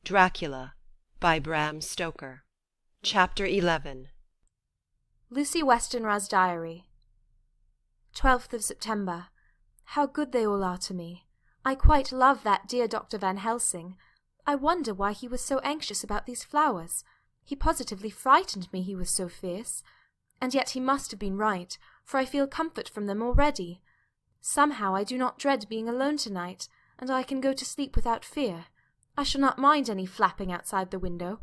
Dracula by Bram Stoker. Chapter 11. Lucy Westenra's Diary. 12th of September. How good they all are to me. I quite love that dear Dr. Van Helsing. I wonder why he was so anxious about these flowers. He positively frightened me, he was so fierce. And yet he must have been right, for I feel comfort from them already. Somehow I do not dread being alone tonight, and I can go to sleep without fear. I shall not mind any flapping outside the window.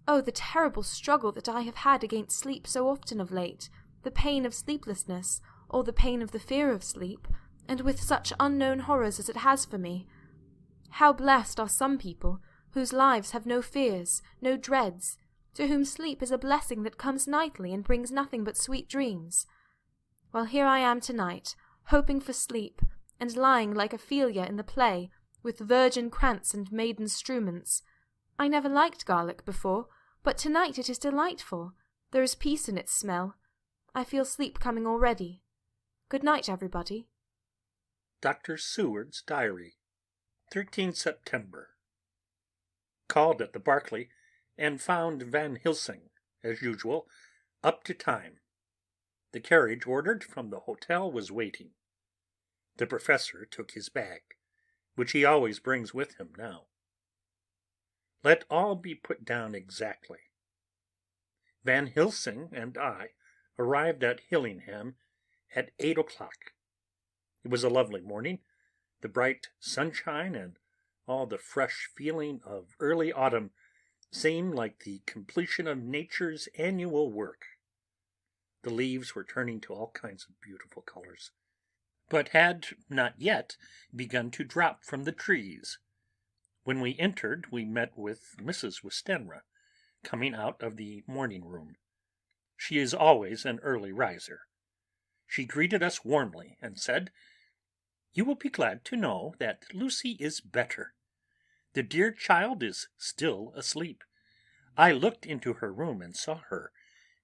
Oh, the terrible struggle that I have had against sleep so often of late, the pain of sleeplessness, or the pain of the fear of sleep, and with such unknown horrors as it has for me. How blessed are some people, whose lives have no fears, no dreads, to whom sleep is a blessing that comes nightly and brings nothing but sweet dreams. Well, here I am tonight, hoping for sleep, and lying like Ophelia in the play, with virgin krantz and maiden struments. I never liked garlic before, but tonight it is delightful. There is peace in its smell. I feel sleep coming already. Good night, everybody. Dr. Seward's Diary, 13 September. Called at the Berkeley, and found Van Helsing, as usual, up to time. The carriage ordered from the hotel was waiting. The professor took his bag, which he always brings with him now. Let all be put down exactly. Van Helsing and I arrived at Hillingham at 8 o'clock. It was a lovely morning. The bright sunshine and all the fresh feeling of early autumn seemed like the completion of nature's annual work. The leaves were turning to all kinds of beautiful colors, but had not yet begun to drop from the trees. When we entered, we met with Mrs. Westenra, coming out of the morning room. She is always an early riser. She greeted us warmly, and said, "You will be glad to know that Lucy is better. The dear child is still asleep. I looked into her room and saw her,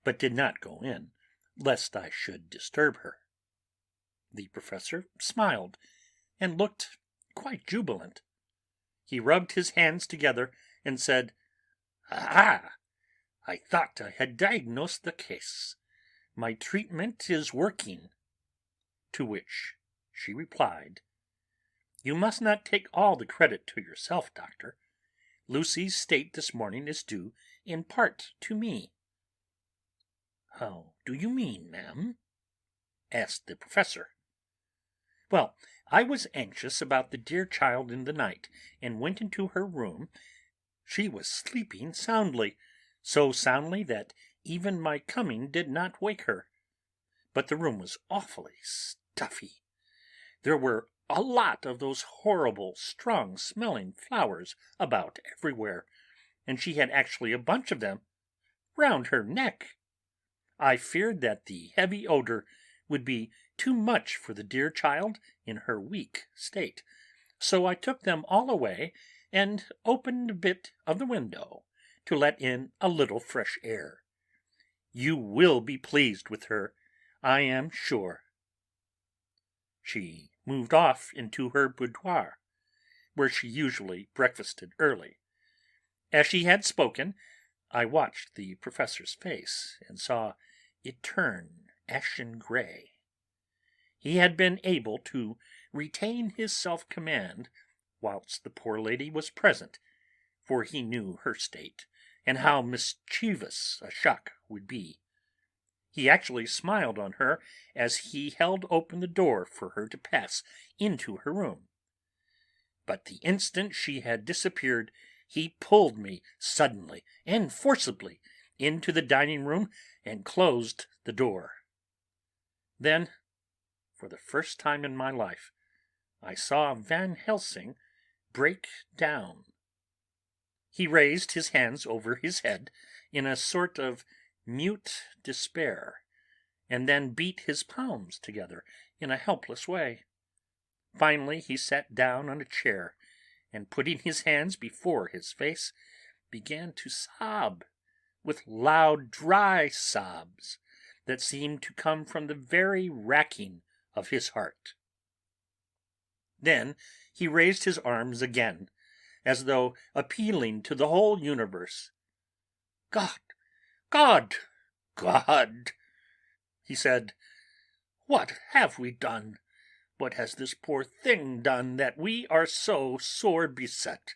but did not go in, lest I should disturb her." The professor smiled, and looked quite jubilant. He rubbed his hands together, and said, "Ah! I thought I had diagnosed the case. My treatment is working." To which she replied, "You must not take all the credit to yourself, doctor. Lucy's state this morning is due in part to me." "How do you mean, ma'am?" asked the professor. "Well, I was anxious about the dear child in the night, and went into her room. She was sleeping soundly, so soundly that even my coming did not wake her. But the room was awfully stuffy. There were a lot of those horrible, strong-smelling flowers about everywhere, and she had actually a bunch of them round her neck. I feared that the heavy odor would be too much for the dear child in her weak state, so I took them all away and opened a bit of the window to let in a little fresh air. You will be pleased with her, I am sure." She moved off into her boudoir, where she usually breakfasted early. As she had spoken, I watched the professor's face, and saw it turn ashen grey. He had been able to retain his self-command whilst the poor lady was present, for he knew her state, and how mischievous a shock would be. He actually smiled on her as he held open the door for her to pass into her room. But the instant she had disappeared, he pulled me suddenly and forcibly into the dining-room and closed the door. Then, for the first time in my life, I saw Van Helsing break down. He raised his hands over his head in a sort of mute despair, and then beat his palms together in a helpless way. Finally he sat down on a chair, and putting his hands before his face, began to sob with loud, dry sobs that seemed to come from the very racking of his heart. Then he raised his arms again, as though appealing to the whole universe. "God, God, God," he said, "what have we done? What has this poor thing done that we are so sore beset?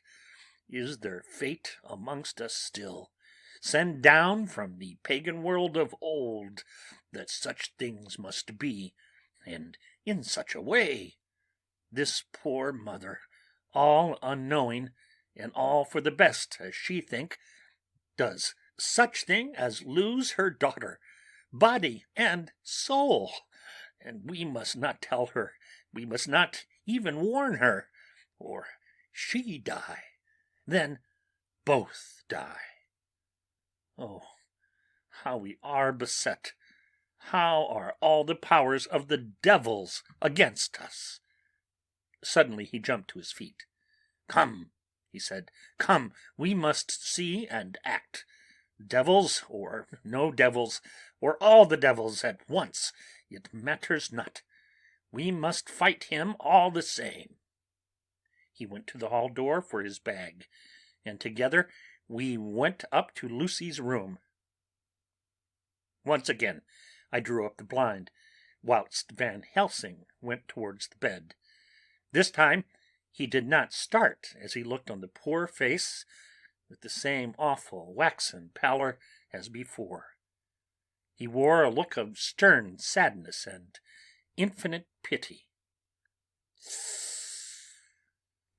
Is there fate amongst us still, sent down from the pagan world of old, that such things must be, and in such a way? This poor mother, all unknowing, and all for the best, as she think, does such thing as lose her daughter, body and soul, and we must not tell her, we must not even warn her, or she die, then both die. Oh, how we are beset! How are all the powers of the devils against us!" Suddenly he jumped to his feet. "Come," he said, "come, we must see and act. Devils or no devils, or all the devils at once, it matters not. We must fight him all the same." He went to the hall door for his bag, and together we went up to Lucy's room. Once again I drew up the blind, whilst Van Helsing went towards the bed. This time he did not start as he looked on the poor face with the same awful waxen pallor as before. He wore a look of stern sadness and infinite pity.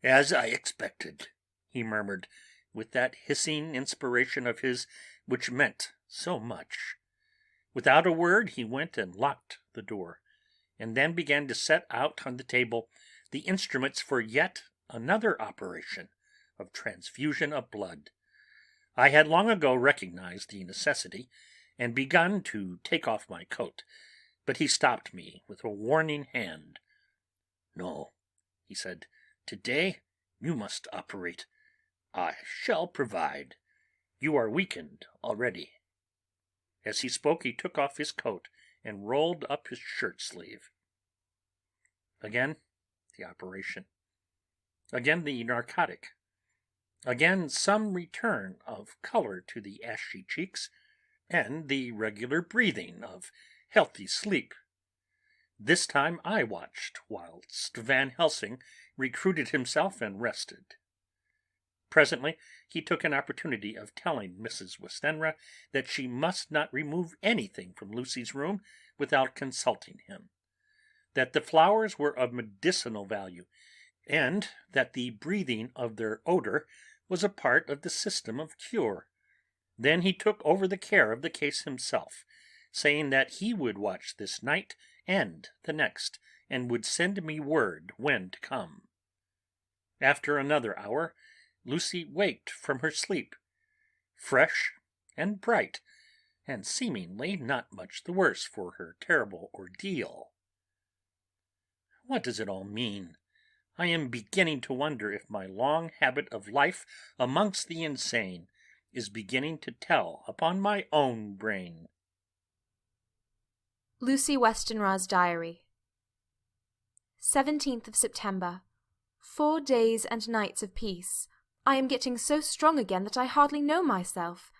"As I expected," he murmured, with that hissing inspiration of his which meant so much. Without a word he went and locked the door, and then began to set out on the table the instruments for yet another operation of transfusion of blood. I had long ago recognized the necessity, and begun to take off my coat, but he stopped me with a warning hand. "No," he said, "today you must operate. I shall provide. You are weakened already." As he spoke he took off his coat and rolled up his shirt-sleeve. Again the operation. Again the narcotic. Again some return of colour to the ashy cheeks, and the regular breathing of healthy sleep. This time I watched, whilst Van Helsing recruited himself and rested. Presently he took an opportunity of telling Mrs. Westenra that she must not remove anything from Lucy's room without consulting him, that the flowers were of medicinal value, and that the breathing of their odour was a part of the system of cure. Then he took over the care of the case himself, saying that he would watch this night and the next, and would send me word when to come. After another hour Lucy waked from her sleep, fresh and bright, and seemingly not much the worse for her terrible ordeal. What does it all mean? I am beginning to wonder if my long habit of life amongst the insane is beginning to tell upon my own brain. Lucy Westenra's Diary. 17th of September. 4 days and nights of peace. I am getting so strong again that I hardly know myself.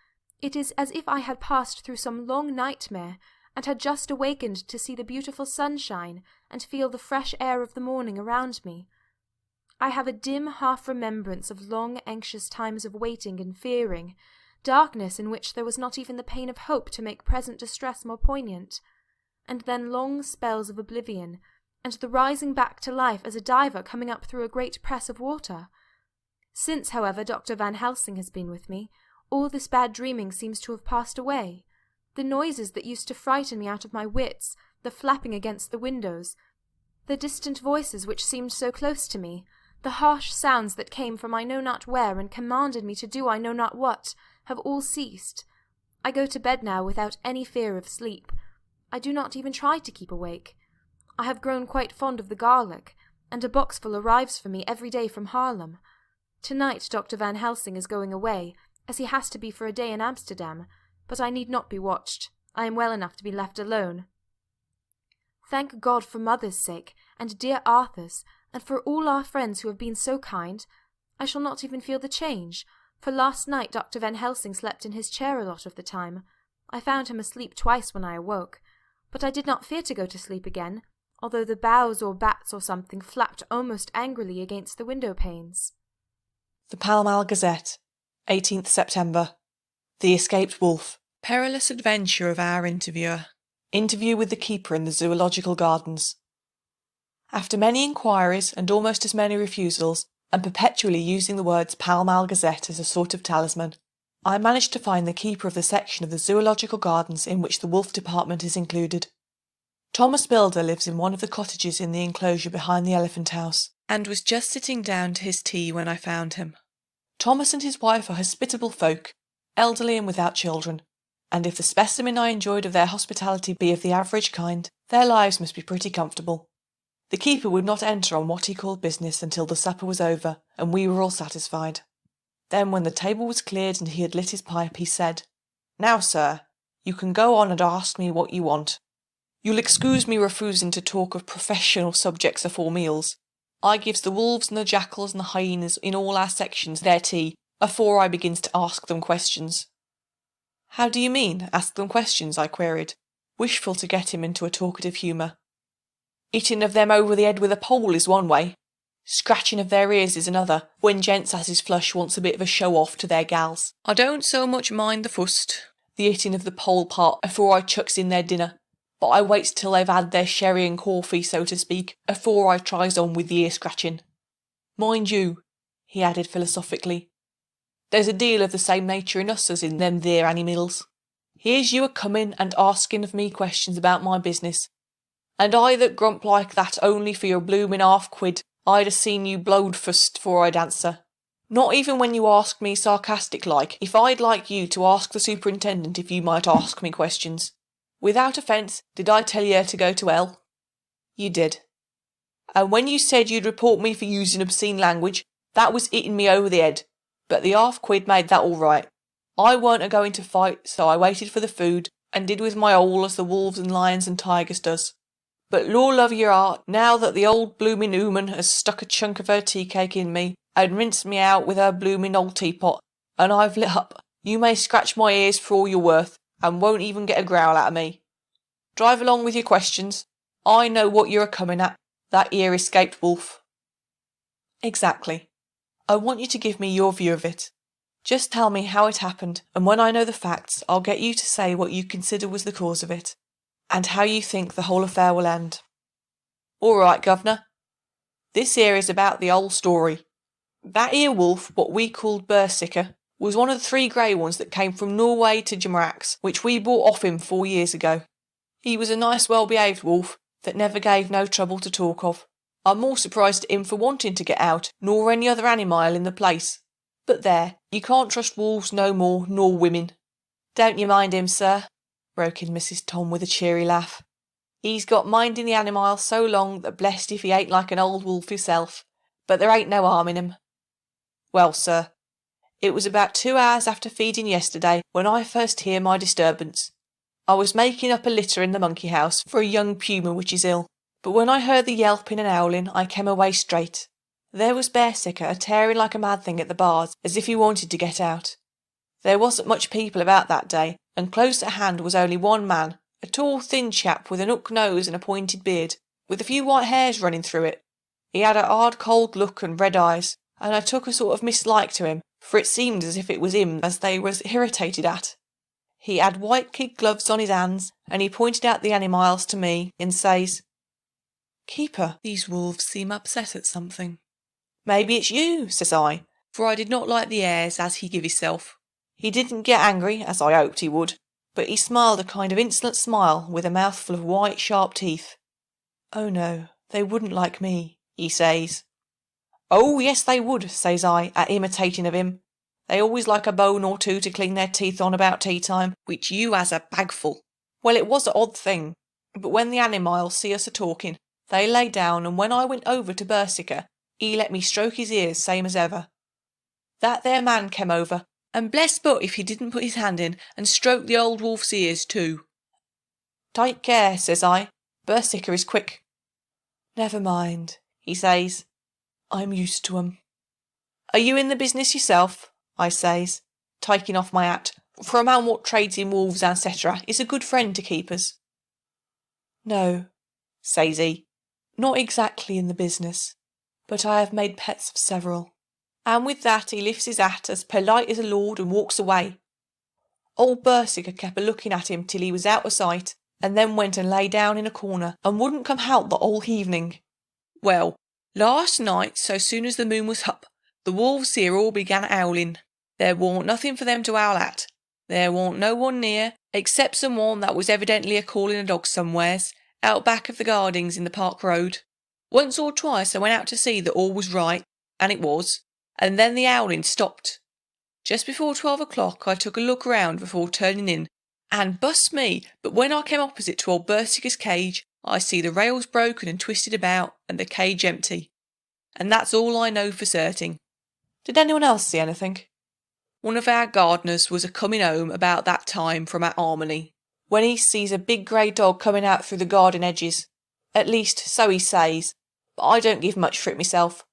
It is as if I had passed through some long nightmare, and had just awakened to see the beautiful sunshine, and feel the fresh air of the morning around me. I have a dim half-remembrance of long anxious times of waiting and fearing, darkness in which there was not even the pain of hope to make present distress more poignant, and then long spells of oblivion, and the rising back to life as a diver coming up through a great press of water. Since, however, Dr. Van Helsing has been with me, all this bad dreaming seems to have passed away. The noises that used to frighten me out of my wits, the flapping against the windows, the distant voices which seemed so close to me, the harsh sounds that came from I know not where and commanded me to do I know not what, have all ceased. I go to bed now without any fear of sleep. I do not even try to keep awake. I have grown quite fond of the garlic, and a boxful arrives for me every day from Haarlem. Tonight Dr. Van Helsing is going away, as he has to be for a day in Amsterdam, but I need not be watched. I am well enough to be left alone. Thank God for mother's sake, and dear Arthur's, and for all our friends who have been so kind. I shall not even feel the change, for last night Dr. Van Helsing slept in his chair a lot of the time. I found him asleep twice when I awoke, but I did not fear to go to sleep again, although the boughs or bats or something flapped almost angrily against the window panes. The Pall Mall Gazette, 18th September. The Escaped Wolf. Perilous adventure of our interviewer. Interview with the keeper in the Zoological Gardens. After many inquiries and almost as many refusals, and perpetually using the words Pall Mall Gazette as a sort of talisman, I managed to find the keeper of the section of the Zoological Gardens in which the wolf department is included. Thomas Builder lives in one of the cottages in the enclosure behind the elephant house, and was just sitting down to his tea when I found him. Thomas and his wife are hospitable folk, elderly and without children, and if the specimen I enjoyed of their hospitality be of the average kind, their lives must be pretty comfortable. The keeper would not enter on what he called business until the supper was over, and we were all satisfied. Then, when the table was cleared and he had lit his pipe, he said, "Now, sir, you can go on and ask me what you want. You'll excuse me refusing to talk of professional subjects afore meals. I gives the wolves and the jackals and the hyenas in all our sections their tea afore I begins to ask them questions." "How do you mean, ask them questions?" I queried, wishful to get him into a talkative humour. "Hitting of them over the head with a pole is one way. Scratching of their ears is another, when gents as is flush wants a bit of a show-off to their gals. I don't so much mind the fust, the hitting of the pole part, afore I chucks in their dinner, but I waits till they've had their sherry and coffee, so to speak, afore I tries on with the ear-scratching. Mind you," he added philosophically, "there's a deal of the same nature in us as in them there animals. Here's you a-coming and asking of me questions about my business, and I that grump like that only for your bloomin' half-quid. I'd a-seen you blowed fust 'fore I'd answer. Not even when you ask me sarcastic-like if I'd like you to ask the superintendent if you might ask me questions. Without offence, did I tell you to go to hell?" "You did." "And when you said you'd report me for using obscene language, that was hitting me over the head, but the half-quid made that all right. I weren't a-going to fight, so I waited for the food, and did with my all as the wolves and lions and tigers does. But law love your heart, now that the old bloomin' ooman has stuck a chunk of her tea-cake in me, and rinsed me out with her bloomin' old teapot, and I've lit up, you may scratch my ears for all you're worth, and won't even get a growl out of me. Drive along with your questions. I know what you're a-coming at, that here escaped wolf." "Exactly. I want you to give me your view of it. Just tell me how it happened, and when I know the facts, I'll get you to say what you consider was the cause of it, and how you think the whole affair will end." "All right, governor. This here is about the whole story. That here wolf, what we called Bersicker, was one of the 3 grey ones that came from Norway to Jamrax, which we bought off him 4 years ago. He was a nice well-behaved wolf that never gave no trouble to talk of. I'm more surprised at him for wanting to get out nor any other animal in the place. But there, you can't trust wolves no more nor women." "Don't you mind him, sir," broke in Mrs. Tom with a cheery laugh. "He's got minding the animals so long that blessed if he ain't like an old wolf himself, but there ain't no harm in him. Well, sir, it was about 2 hours after feeding yesterday when I first hear my disturbance. I was making up a litter in the monkey house for a young puma which is ill, but when I heard the yelping and howling I came away straight. There was Bersicker a-tearing like a mad thing at the bars as if he wanted to get out. There wasn't much people about that day, and close at hand was only one man, a tall thin chap with an hook nose and a pointed beard, with a few white hairs running through it. He had a hard cold look and red eyes, and I took a sort of mislike to him, for it seemed as if it was him as they was irritated at. He had white kid gloves on his hands, and he pointed out the animals to me, and says, 'Keeper, these wolves seem upset at something.' 'Maybe it's you,' says I, for I did not like the airs as he give hisself. He didn't get angry, as I hoped he would, but he smiled a kind of insolent smile with a mouthful of white sharp teeth. 'Oh no, they wouldn't like me,' he says. 'Oh yes they would,' says I, at imitating of him. 'They always like a bone or two to clean their teeth on about tea time, which you has a bagful.' Well, it was an odd thing, but when the animals see us a-talking, they lay down, and when I went over to Bersicker, he let me stroke his ears same as ever. That there man came over, and bless but if he didn't put his hand in and stroke the old wolf's ears too. 'Take care,' says I, 'Bersicker is quick.' 'Never mind,' he says, 'I'm used to 'em.' "Are you in the business yourself?" I says, taking off my hat, for a man what trades in wolves, etc., is a good friend to keepers. "No," says he, "not exactly in the business, but I have made pets of several." And with that he lifts his hat as polite as a lord and walks away. Old Bersiker kept a looking at him till he was out of sight, and then went and lay down in a corner and wouldn't come out the whole evening. Well, last night, so soon as the moon was up, the wolves here all began howling. There warn't nothing for them to howl at. There warn't no one near, except someone that was evidently a-calling a dog somewheres, out back of the gardings in the Park Road. Once or twice I went out to see that all was right, and it was, and then the howling stopped. Just before 12 o'clock I took a look round before turning in, and bust me, but when I came opposite to old Bersiker's cage, I see the rails broken and twisted about, and the cage empty. And that's all I know for certain. Did anyone else see anything? One of our gardeners was a-coming home about that time from our harmony, when he sees a big grey dog coming out through the garden edges. At least, so he says, but I don't give much for it myself,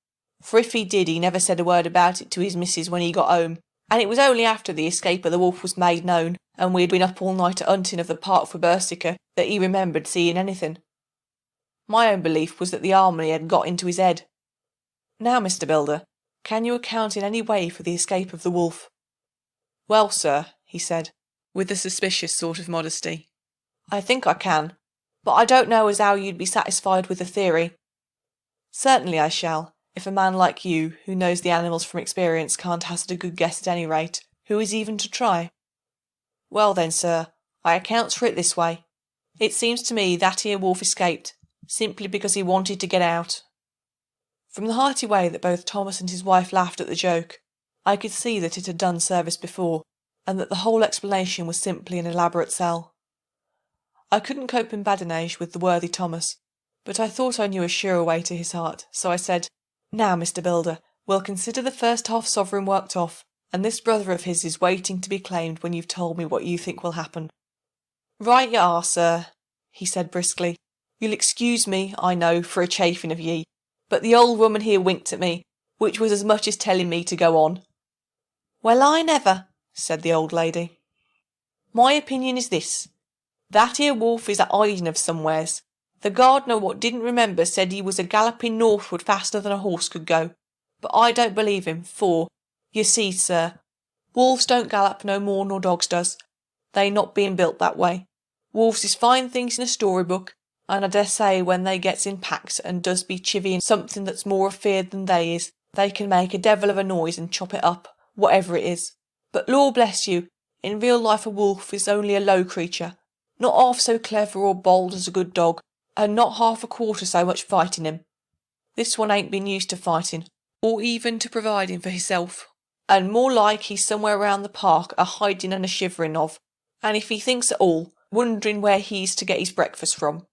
for if he did he never said a word about it to his missus when he got home, and it was only after the escape of the wolf was made known, and we had been up all night at hunting of the park for Bersiker, that he remembered seeing anything. My own belief was that the harmony had got into his head. Now, Mr. Builder, can you account in any way for the escape of the wolf? Well, sir, he said, with a suspicious sort of modesty, I think I can, but I don't know as how you'd be satisfied with the theory. Certainly I shall, if a man like you, who knows the animals from experience, can't hazard a good guess at any rate, who is even to try? Well then, sir, I accounts for it this way. It seems to me that here wolf escaped, simply because he wanted to get out. From the hearty way that both Thomas and his wife laughed at the joke, I could see that it had done service before, and that the whole explanation was simply an elaborate sell. I couldn't cope in badinage with the worthy Thomas, but I thought I knew a surer way to his heart, so I said, Now, Mr. Builder, we'll consider the first half-sovereign worked off, and this brother of his is waiting to be claimed when you've told me what you think will happen. Right you are, sir, he said briskly. You'll excuse me, I know, for a chaffing of ye, but the old woman here winked at me, which was as much as telling me to go on. Well, I never, said the old lady. My opinion is this. That here wolf is a hiding of somewheres. The gardener what didn't remember said he was a galloping northward faster than a horse could go, but I don't believe him, for, you see, sir, wolves don't gallop no more nor dogs does, they not being built that way. Wolves is fine things in a storybook, and I dessay when they gets in packs and does be chivying something that's more afeard than they is, they can make a devil of a noise and chop it up, whatever it is. But Lord bless you, in real life a wolf is only a low creature, not half so clever or bold as a good dog, and not half a quarter so much fighting him. This one ain't been used to fighting, or even to providing for hisself, and more like he's somewhere round the park a hiding and a shivering of, and if he thinks at all, wondering where he's to get his breakfast from.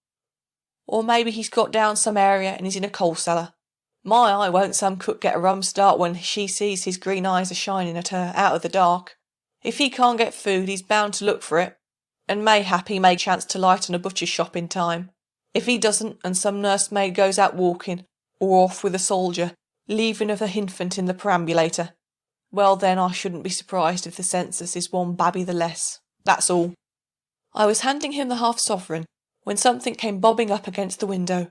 Or maybe he's got down some area and is in a coal cellar. My eye, won't some cook get a rum start when she sees his green eyes a shining at her out of the dark. If he can't get food, he's bound to look for it, and mayhap he may chance to light on a butcher's shop in time. If he doesn't, and some nursemaid goes out walking, or off with a soldier, leaving of the hinfant in the perambulator, well then I shouldn't be surprised if the census is one babby the less. That's all. I was handing him the half-sovereign, when something came bobbing up against the window,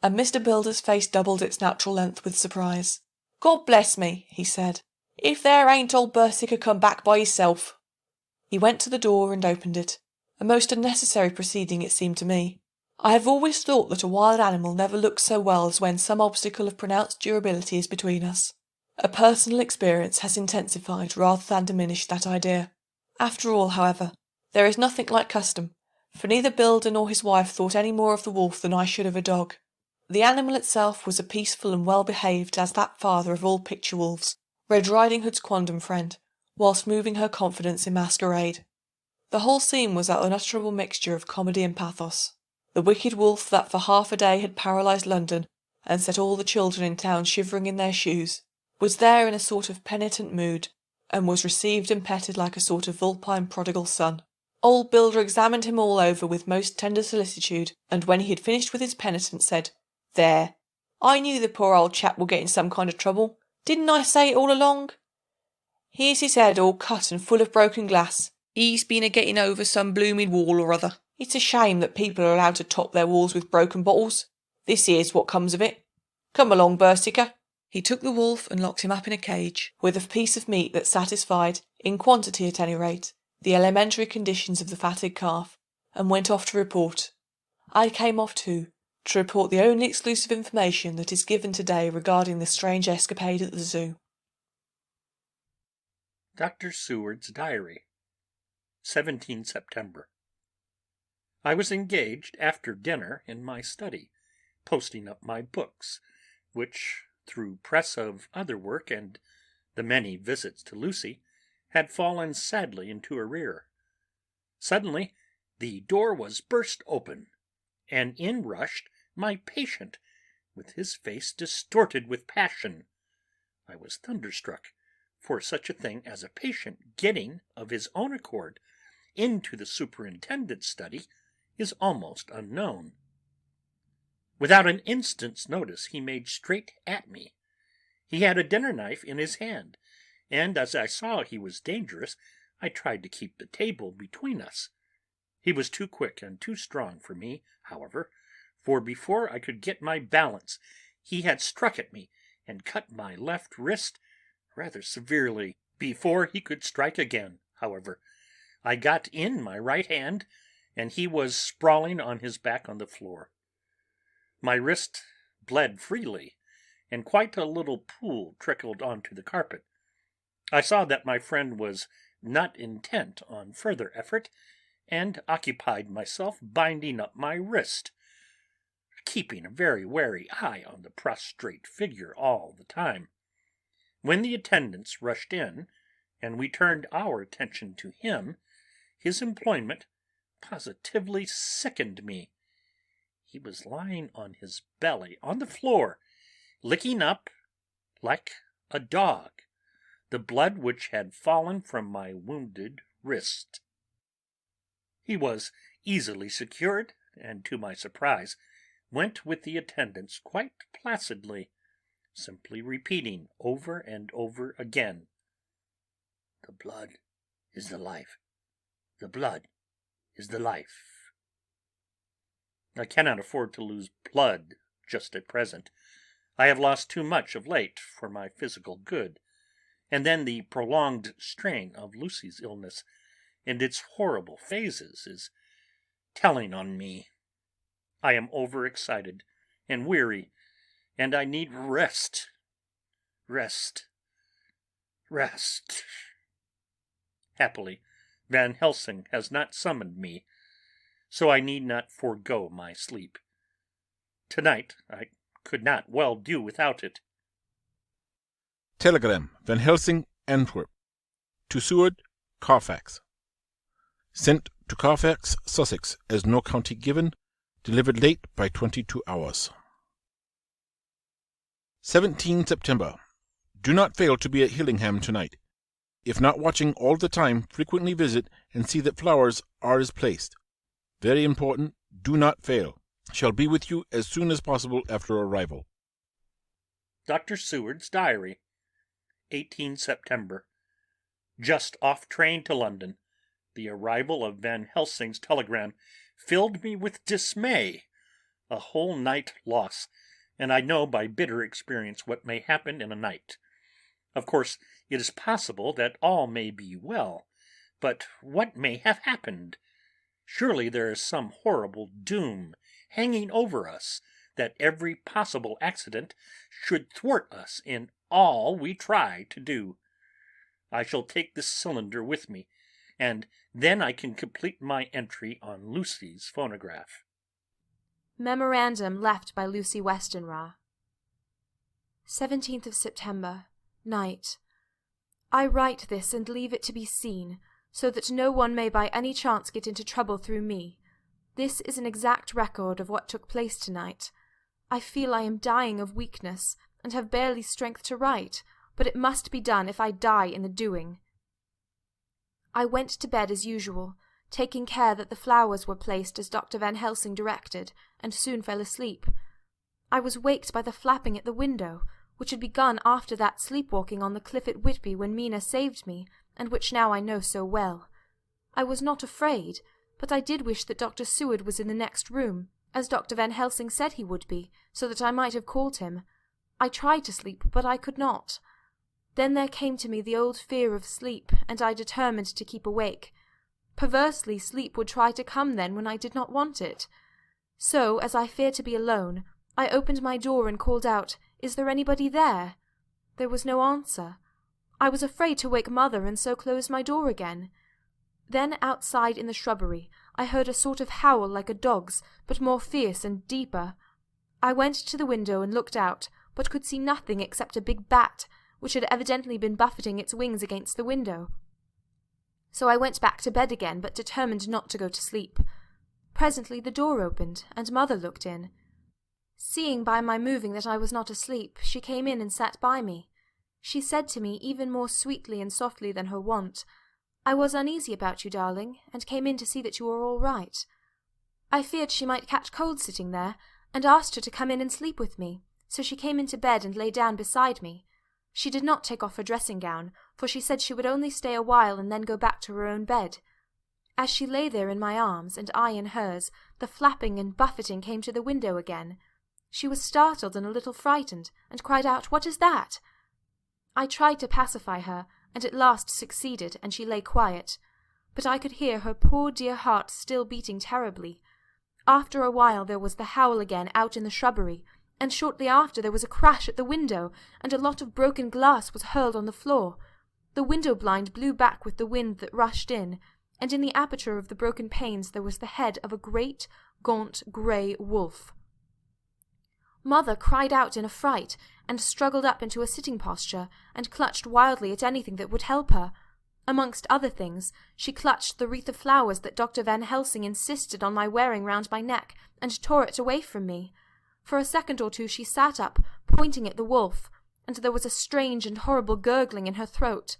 and Mr. Builder's face doubled its natural length with surprise. God bless me, he said, if there ain't old Bersiker come back by hisself. He went to the door and opened it, a most unnecessary proceeding it seemed to me. I have always thought that a wild animal never looks so well as when some obstacle of pronounced durability is between us. A personal experience has intensified rather than diminished that idea. After all, however, there is nothing like custom, for neither Builder nor his wife thought any more of the wolf than I should of a dog. The animal itself was as peaceful and well-behaved as that father of all picture wolves, Red Riding Hood's quondam friend, whilst moving her confidence in masquerade. The whole scene was that unutterable mixture of comedy and pathos. The wicked wolf that for half a day had paralysed London and set all the children in town shivering in their shoes, was there in a sort of penitent mood, and was received and petted like a sort of vulpine prodigal son. Old Builder examined him all over with most tender solicitude, and when he had finished with his penitence said, There, I knew the poor old chap would get in some kind of trouble. Didn't I say it all along? Here's his head all cut and full of broken glass. He's been a-getting over some blooming wall or other. It's a shame that people are allowed to top their walls with broken bottles. This here's what comes of it. Come along, Bursiker." He took the wolf and locked him up in a cage, with a piece of meat that satisfied, in quantity at any rate, the elementary conditions of the fatted calf, and went off to report. I came off too, to report the only exclusive information that is given today regarding the strange escapade at the zoo. Dr. Seward's Diary, 17 September. I was engaged after dinner in my study, posting up my books, which, through press of other work and the many visits to Lucy, had fallen sadly into arrear. Suddenly the door was burst open, and in rushed my patient, with his face distorted with passion. I was thunderstruck, for such a thing as a patient getting, of his own accord, into the superintendent's study is almost unknown. Without an instant's notice he made straight at me. He had a dinner knife in his hand, and as I saw he was dangerous, I tried to keep the table between us. He was too quick and too strong for me, however, for before I could get my balance he had struck at me and cut my left wrist rather severely. Before he could strike again, however, I got in my right hand, and he was sprawling on his back on the floor. My wrist bled freely, and quite a little pool trickled onto the carpet. I saw that my friend was not intent on further effort, and occupied myself binding up my wrist, keeping a very wary eye on the prostrate figure all the time. When the attendants rushed in, and we turned our attention to him, his employment positively sickened me. He was lying on his belly on the floor, licking up, like a dog, the blood which had fallen from my wounded wrist. He was easily secured, and to my surprise went with the attendants quite placidly, simply repeating over and over again, "The blood is the life. The blood is the life." I cannot afford to lose blood just at present. I have lost too much of late for my physical good, and then the prolonged strain of Lucy's illness and its horrible phases is telling on me. I am overexcited and weary, and I need rest. Rest. Happily, Van Helsing has not summoned me, so I need not forego my sleep. Tonight I could not well do without it. Telegram, Van Helsing, Antwerp. To Seward, Carfax. Sent to Carfax, Sussex, as no county given. Delivered late by 22 hours. 17 September. Do not fail to be at Hillingham tonight. If not watching all the time, frequently visit and see that flowers are as placed. Very important, do not fail. Shall be with you as soon as possible after arrival. Dr. Seward's Diary, 18 September. Just off train to London. The arrival of Van Helsing's telegram filled me with dismay. A whole night loss, and I know by bitter experience what may happen in a night. Of course, it is possible that all may be well, but what may have happened? Surely there is some horrible doom hanging over us, that every possible accident should thwart us in all we try to do. I shall take this cylinder with me, and then I can complete my entry on Lucy's phonograph. Memorandum left by Lucy Westenra. 17th of September, night. I write this and leave it to be seen, so that no one may by any chance get into trouble through me. This is an exact record of what took place tonight. I feel I am dying of weakness, and have barely strength to write, but it must be done if I die in the doing. I went to bed as usual, taking care that the flowers were placed as Dr. Van Helsing directed, and soon fell asleep. I was waked by the flapping at the window, which had begun after that sleepwalking on the cliff at Whitby when Mina saved me, and which now I know so well. I was not afraid, but I did wish that Dr. Seward was in the next room, as Dr. Van Helsing said he would be, so that I might have called him. I tried to sleep, but I could not. Then there came to me the old fear of sleep, and I determined to keep awake. Perversely, sleep would try to come then when I did not want it. So, as I feared to be alone, I opened my door and called out, "Is there anybody there?" There was no answer. I was afraid to wake Mother, and so closed my door again. Then outside in the shrubbery I heard a sort of howl like a dog's, but more fierce and deeper. I went to the window and looked out, but could see nothing except a big bat, which had evidently been buffeting its wings against the window. So I went back to bed again, but determined not to go to sleep. Presently the door opened, and Mother looked in. Seeing by my moving that I was not asleep, she came in and sat by me. She said to me, even more sweetly and softly than her wont, "I was uneasy about you, darling, and came in to see that you were all right." I feared she might catch cold sitting there, and asked her to come in and sleep with me, so she came into bed and lay down beside me. She did not take off her dressing gown, for she said she would only stay a while and then go back to her own bed. As she lay there in my arms, and I in hers, the flapping and buffeting came to the window again. She was startled and a little frightened, and cried out, "What is that?" I tried to pacify her, and at last succeeded, and she lay quiet. But I could hear her poor dear heart still beating terribly. After a while there was the howl again out in the shrubbery, and shortly after there was a crash at the window, and a lot of broken glass was hurled on the floor. The window blind blew back with the wind that rushed in, and in the aperture of the broken panes there was the head of a great, gaunt, grey wolf. Mother cried out in a fright, and struggled up into a sitting posture, and clutched wildly at anything that would help her. Amongst other things, she clutched the wreath of flowers that Dr. Van Helsing insisted on my wearing round my neck, and tore it away from me. For a second or two she sat up, pointing at the wolf, and there was a strange and horrible gurgling in her throat.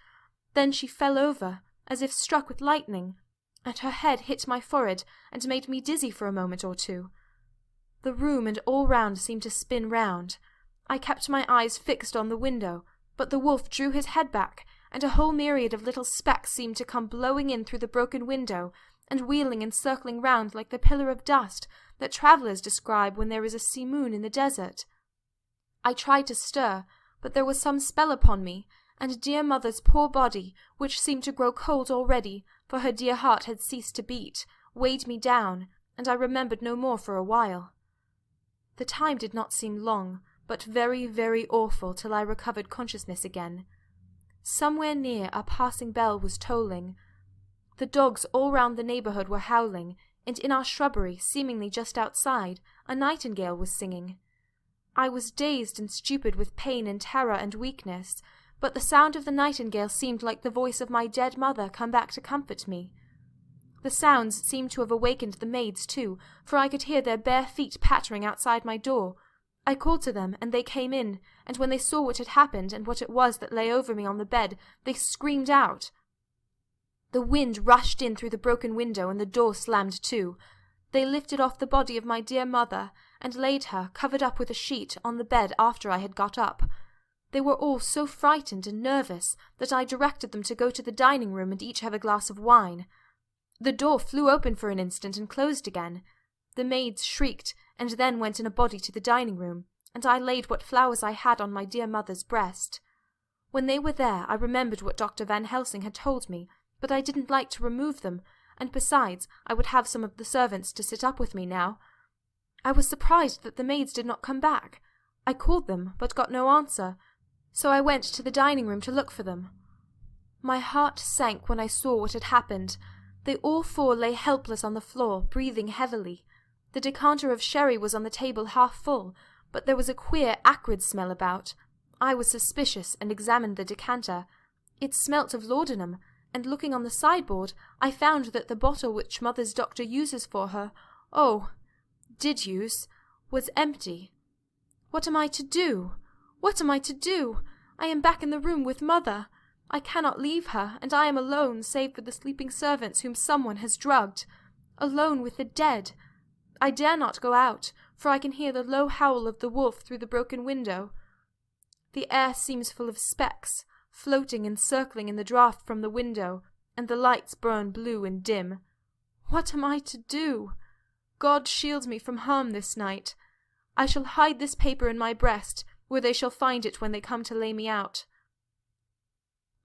Then she fell over, as if struck with lightning, and her head hit my forehead, and made me dizzy for a moment or two. The room and all round seemed to spin round. I kept my eyes fixed on the window, but the wolf drew his head back, and a whole myriad of little specks seemed to come blowing in through the broken window, and wheeling and circling round like the pillar of dust that travellers describe when there is a sea moon in the desert. I tried to stir, but there was some spell upon me, and dear Mother's poor body, which seemed to grow cold already, for her dear heart had ceased to beat, weighed me down, and I remembered no more for a while. The time did not seem long, but very, very awful till I recovered consciousness again. Somewhere near a passing bell was tolling. The dogs all round the neighbourhood were howling, and in our shrubbery, seemingly just outside, a nightingale was singing. I was dazed and stupid with pain and terror and weakness, but the sound of the nightingale seemed like the voice of my dead mother come back to comfort me. The sounds seemed to have awakened the maids too, for I could hear their bare feet pattering outside my door. I called to them, and they came in, and when they saw what had happened and what it was that lay over me on the bed, they screamed out. The wind rushed in through the broken window, and the door slammed to. They lifted off the body of my dear mother, and laid her, covered up with a sheet, on the bed after I had got up. They were all so frightened and nervous that I directed them to go to the dining-room and each have a glass of wine. The door flew open for an instant and closed again. The maids shrieked, and then went in a body to the dining-room, and I laid what flowers I had on my dear mother's breast. When they were there, I remembered what Dr. Van Helsing had told me, but I didn't like to remove them, and besides, I would have some of the servants to sit up with me now. I was surprised that the maids did not come back. I called them, but got no answer, so I went to the dining-room to look for them. My heart sank when I saw what had happened. They all four lay helpless on the floor, breathing heavily. The decanter of sherry was on the table half full, but there was a queer, acrid smell about. I was suspicious, and examined the decanter. It smelt of laudanum, and looking on the sideboard, I found that the bottle which Mother's doctor uses for her, did use, was empty. What am I to do? What am I to do? I am back in the room with Mother. I cannot leave her, and I am alone, save for the sleeping servants whom someone has drugged. Alone with the dead. I dare not go out, for I can hear the low howl of the wolf through the broken window. The air seems full of specks, floating and circling in the draught from the window, and the lights burn blue and dim. What am I to do? God shield me from harm this night. I shall hide this paper in my breast, where they shall find it when they come to lay me out.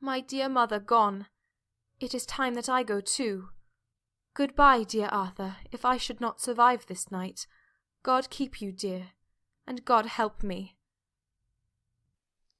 My dear mother gone. It is time that I go too. Good-bye, dear Arthur, if I should not survive this night. God keep you, dear, and God help me.